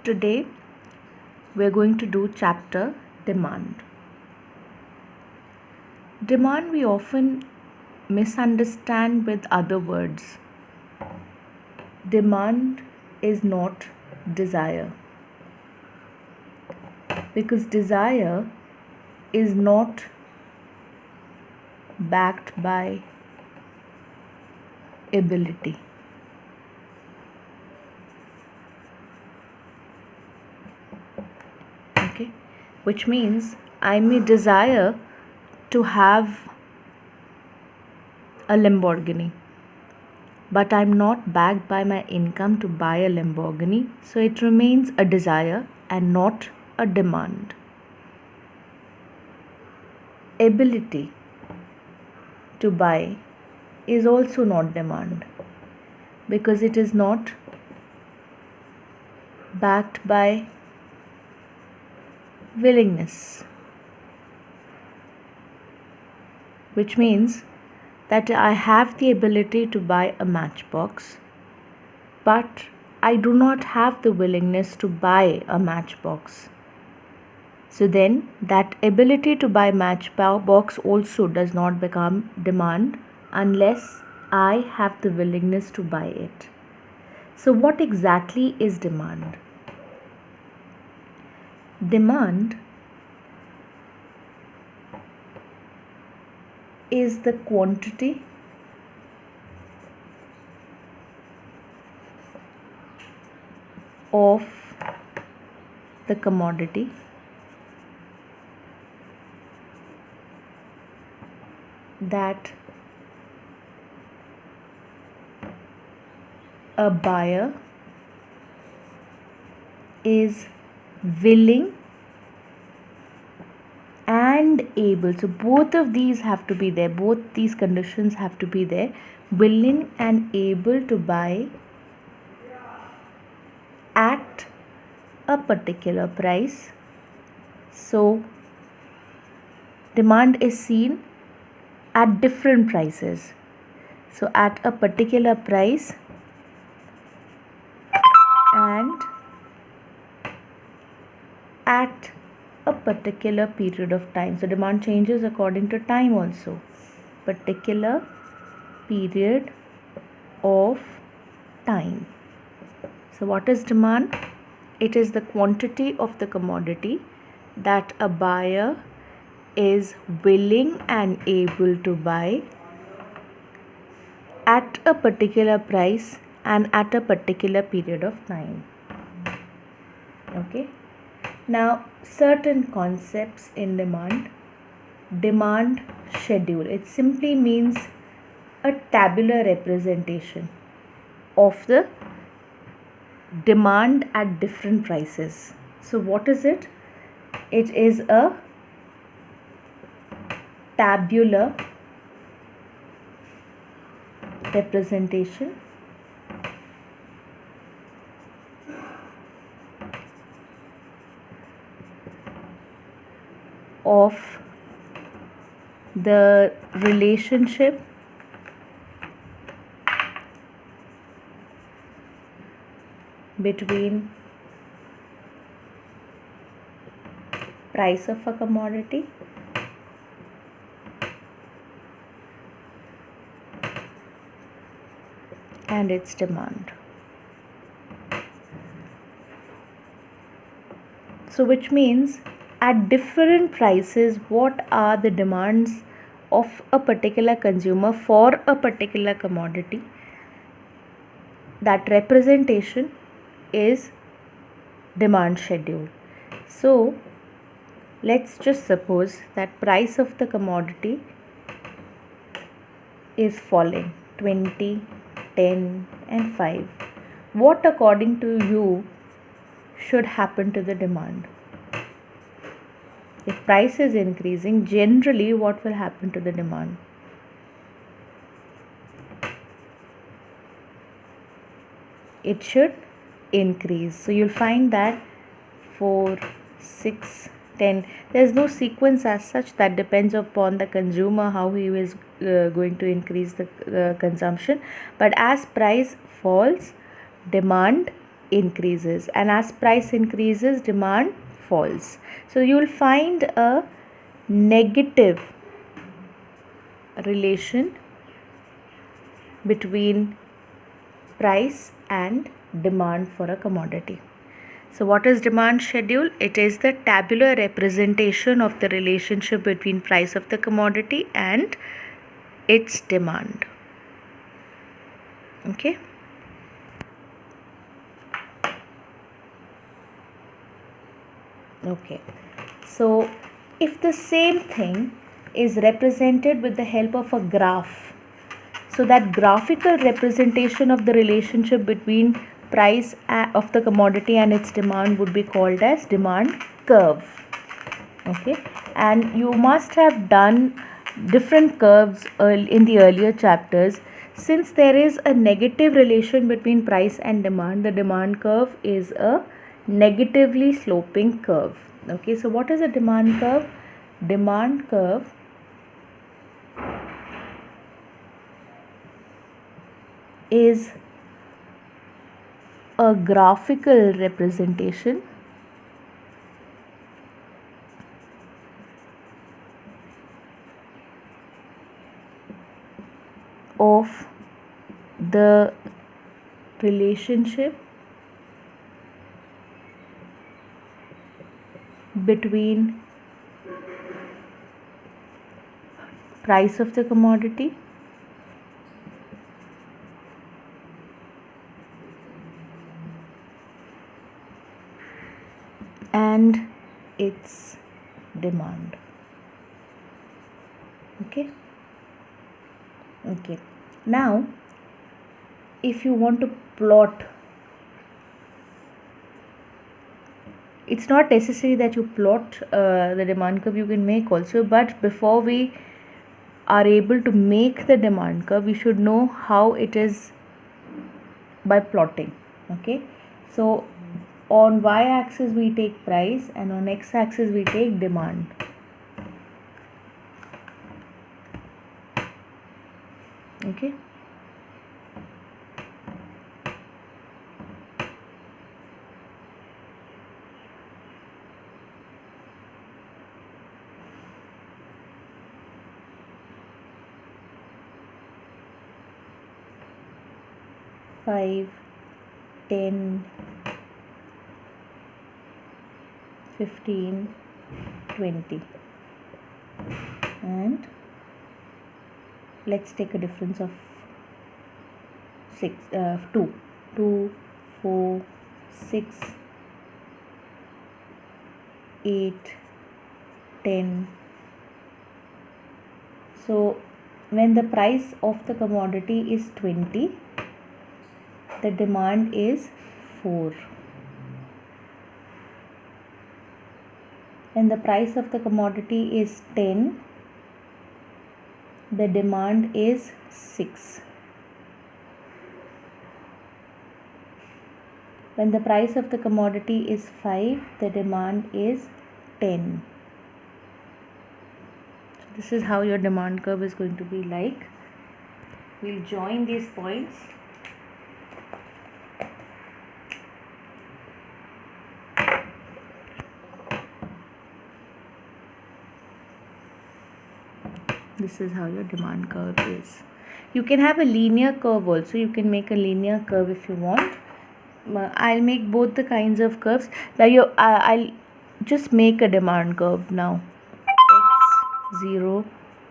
Today we're going to do chapter demand. Demand we often misunderstand with other words. Demand is not desire, because desire is not backed by ability. Okay, which means I may desire to have a Lamborghini, but I'm not backed by my income to buy a Lamborghini, so it remains a desire and not a demand. Ability to buy is also not demand, because it is not backed by willingness, which means that I have the ability to buy a matchbox, but I do not have the willingness to buy a matchbox. So then that ability to buy matchbox also does not become demand unless I have the willingness to buy it. So what exactly is demand? Demand is the quantity of the commodity that a buyer is willing and able. So both of these have to be there, both these conditions have to be there: willing and able to buy at a particular price. So demand is seen at different prices. So at a particular price and at a particular period of time. So demand changes according to time also. Particular period of time. So what is demand? It is the quantity of the commodity that a buyer is willing and able to buy at a particular price and at a particular period of time. Okay. Now, certain concepts in demand. Demand schedule. It simply means a tabular representation of the demand at different prices. So what is it? It is a tabular representation of the relationship between price of a commodity and its demand. So which means at different prices, what are the demands of a particular consumer for a particular commodity? That representation is demand schedule. So let's just suppose that price of the commodity is falling 20, 10 and 5. What according to you should happen to the demand? If price is increasing, generally what will happen to the demand? It should increase. So you'll find that 4, 6, 10, there's no sequence as such. That depends upon the consumer how he is going to increase the consumption. But as price falls, demand increases, and as price increases, demand falls. So you will find a negative relation between price and demand for a commodity. So what is demand schedule? It is the tabular representation of the relationship between price of the commodity and its demand. Okay. Okay. So if the same thing is represented with the help of a graph, so that graphical representation of the relationship between price of the commodity and its demand would be called as demand curve. Okay, and you must have done different curves in the earlier chapters. Since there is a negative relation between price and demand, the demand curve is a negatively sloping curve. Okay, so what is a demand curve? Demand curve is a graphical representation of the relationship between price of the commodity and its demand. Okay. Now if you want to plot, it's not necessary that you plot the demand curve, you can make also, but before we are able to make the demand curve, we should know how it is by plotting. Okay, so on y-axis we take price and on x-axis we take demand. Okay, five, 10, 15, 20, and let's take a difference of 2, 4, 6, 8, 10. So when the price of the commodity is 20, the demand is 4. When the price of the commodity is 10, the demand is 6. When the price of the commodity is 5, the demand is 10. So this is how your demand curve is going to be like. We'll join these points. This is how your demand curve is. You can have a linear curve also. You can make a linear curve if you want. I'll make both the kinds of curves. Now I'll just make a demand curve now. X0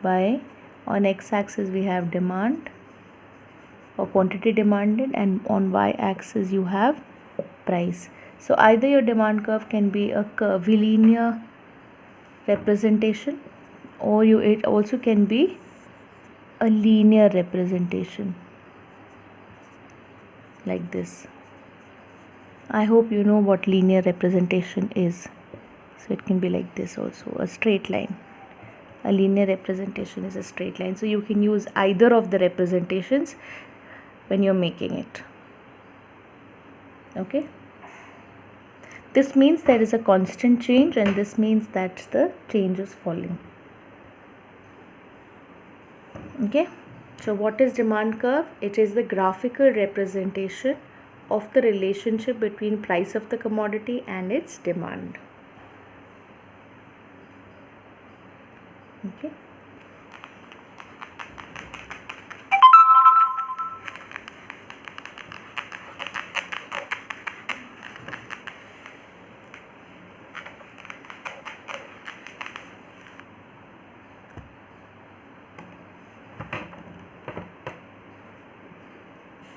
by, on x-axis we have demand or quantity demanded, and on y-axis you have price. So either your demand curve can be a curvilinear representation, or it also can be a linear representation like this. I hope you know what linear representation is. So it can be like this also, a straight line. A linear representation is a straight line. So you can use either of the representations when you're making it. Okay. This means there is a constant change, and this means that the change is falling. Okay. So what is demand curve? It is the graphical representation of the relationship between price of the commodity and its demand. Okay.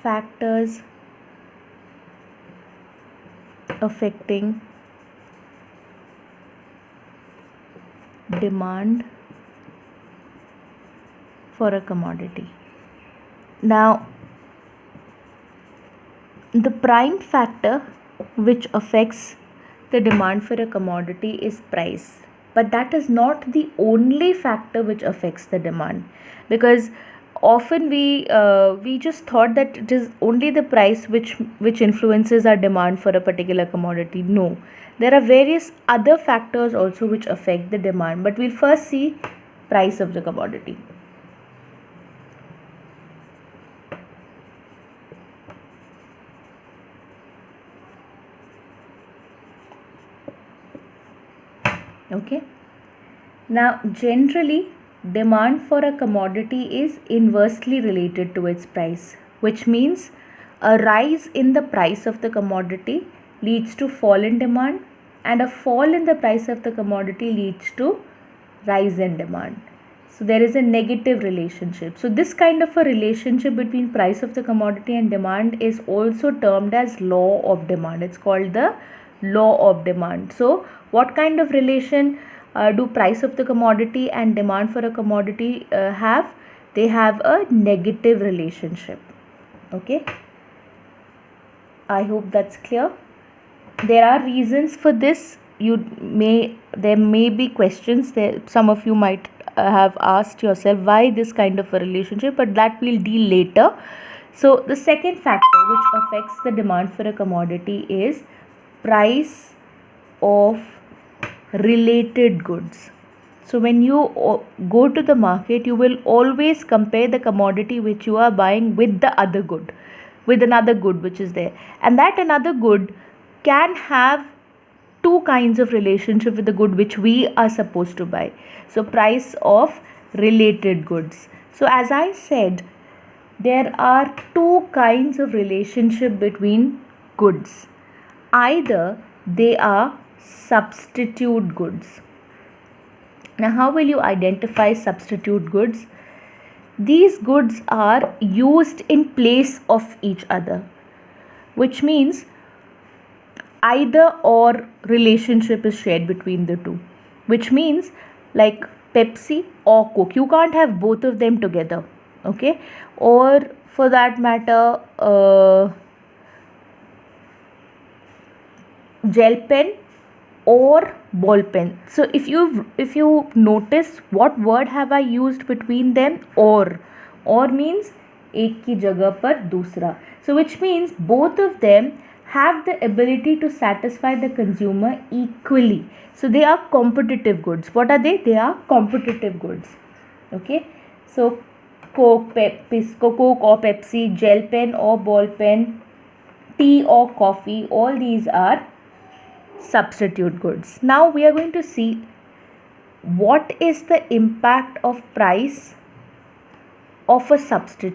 Factors affecting demand for a commodity. Now, the prime factor which affects the demand for a commodity is price, but that is not the only factor which affects the demand, because often we just thought that it is only the price which influences our demand for a particular commodity. No, there are various other factors also which affect the demand, but we'll first see price of the commodity. Okay. Now, generally, demand for a commodity is inversely related to its price, which means a rise in the price of the commodity leads to fall in demand, and a fall in the price of the commodity leads to rise in demand. So there is a negative relationship. So this kind of a relationship between price of the commodity and demand is also termed as law of demand. It's called the law of demand. So what kind of relation do price of the commodity and demand for a commodity have? They have a negative relationship. Okay, I hope that's clear. There are reasons for this. There may be questions there. Some of you might have asked yourself why this kind of a relationship, but that we'll deal later. So the second factor which affects the demand for a commodity is price of related goods. So when you go to the market, you will always compare the commodity which you are buying with the other good, with another good which is there, and that another good can have two kinds of relationship with the good which we are supposed to buy. So price of related goods. So as I said, there are two kinds of relationship between goods. Either they are substitute goods. Now, how will you identify substitute goods? These goods are used in place of each other, which means either or relationship is shared between the two, which means like Pepsi or Coke, you can't have both of them together. Okay, or for that matter, gel pen or ball pen. So if you notice, what word have I used between them? Or means एक की जगह पर दूसरा. So which means both of them have the ability to satisfy the consumer equally. So they are competitive goods. What are they? They are competitive goods. Okay. So Coke or Pepsi, gel pen or ball pen, tea or coffee, all these are substitute goods. Now we are going to see what is the impact of price of a substitute.